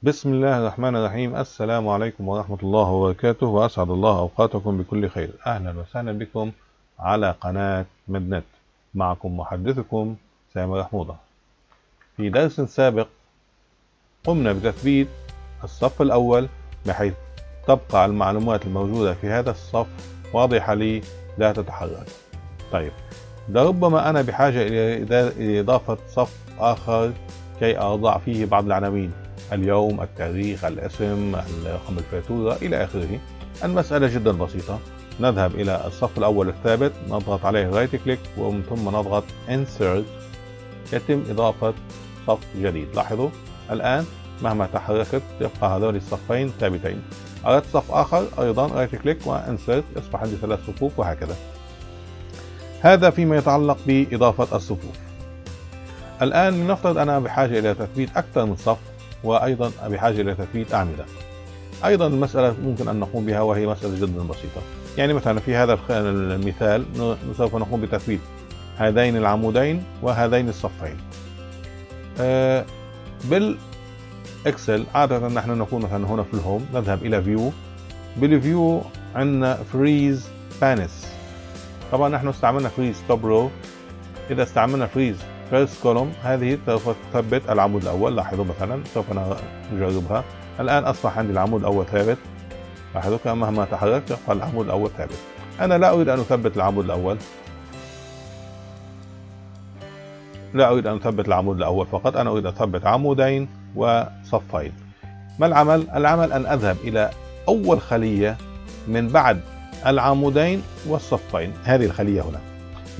بسم الله الرحمن الرحيم. السلام عليكم ورحمة الله وبركاته، وأسعد الله أوقاتكم بكل خير. أهلا وسهلا بكم على قناة مدنت. معكم محدثكم سامر حمودة. في درس سابق قمنا بتثبيت الصف الأول بحيث تبقى المعلومات الموجودة في هذا الصف واضحة لي لا تتحرك. طيب، لربما أنا بحاجة إلى إضافة صف آخر كي أضع فيه بعض العناوين: اليوم، التاريخ، الاسم، رقم الفاتورة إلى آخره. المسألة جدا بسيطة. نذهب إلى الصف الأول الثابت، نضغط عليه رايت كليك ومن ثم نضغط Insert. يتم إضافة صف جديد. لاحظوا الآن مهما تحركت يبقى هذول الصفين ثابتين. أردت صف آخر أيضا رايت كليك وإنسرت، يصبح عندي 3 صفوف وهكذا. هذا فيما يتعلق بإضافة الصفوف. الآن لنفترض أنا بحاجة إلى تثبيت أكثر من صف، وأيضا بحاجة إلى تثبيت أعمدة. أيضا المسألة ممكن أن نقوم بها، وهي مسألة جدا بسيطة. يعني مثلا في هذا المثال سوف نقوم بتثبيت هذين العمودين وهذين الصفين. بالإكسل عادة نحن نكون مثلا هنا في الهوم، نذهب إلى فيو. بالفيو عندنا فريز بانس. طبعا نحن استعملنا فريز توب رو. إذا استعملنا فريز فيرست كولوم هذه سوف تثبت العمود الأول. لاحظوا مثلا سوف نجربها. الآن أصبح عندي العمود الأول ثابت. لاحظوا كأن مهما تحركت يبقى العمود الأول ثابت. أنا لا أريد أن أثبت العمود الأول، لا أريد أن أثبت العمود الأول فقط، أنا أريد أن أثبت عمودين وصفين. ما العمل؟ العمل أن أذهب إلى أول خلية من بعد العمودين والصفين، هذه الخلية هنا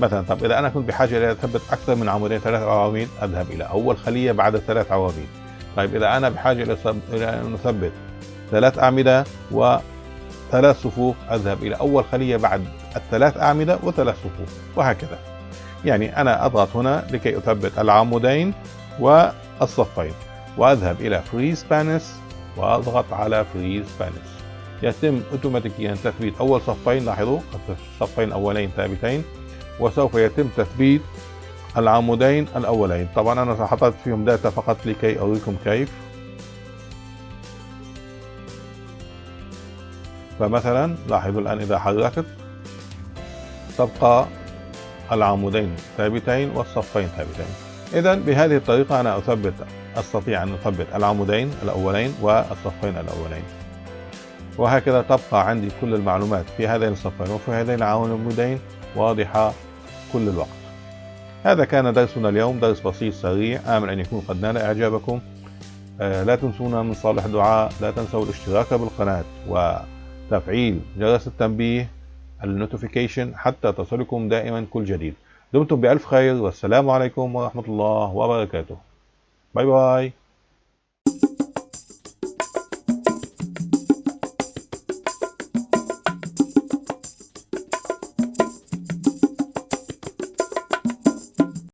مثلا. طب إذا أنا كنت بحاجة إلى أثبت أكثر من عمودين، 3 عواميد، أذهب إلى أول خلية بعد 3 عواميد. طيب إذا أنا بحاجة إلى أن أثبت 3 أعمدة و3 صفوف، أذهب إلى أول خلية بعد 3 أعمدة و3 صفوف وهكذا. يعني أنا أضغط هنا لكي أثبت العمودين والصفين، وأذهب إلى فريز بانس وأضغط على فريز بانس. يتم اوتوماتيكيا تثبيت أول صفين. لاحظوا الصفين الأولين ثابتين، وسوف يتم تثبيت العمودين الأولين. طبعا أنا حطيت فيهم داتا فقط لكي أوريكم كيف. فمثلا لاحظوا الآن إذا حركت تبقى العمودين ثابتين والصفين ثابتين. إذا بهذه الطريقة أنا أستطيع أن أثبت العمودين الأولين والصفين الأولين، وهكذا تبقى عندي كل المعلومات في هذين الصفين وفي هذين العمودين واضحة كل الوقت. هذا كان درسنا اليوم، درس بسيط سريع، آمل أن يكون قد نال إعجابكم. لا تنسونا من صالح الدعاء، لا تنسوا الاشتراك بالقناة وتفعيل جرس التنبيه النوتيفيكيشن حتى تصلكم دائما كل جديد. دمتم بألف خير، والسلام عليكم ورحمة الله وبركاته. باي باي.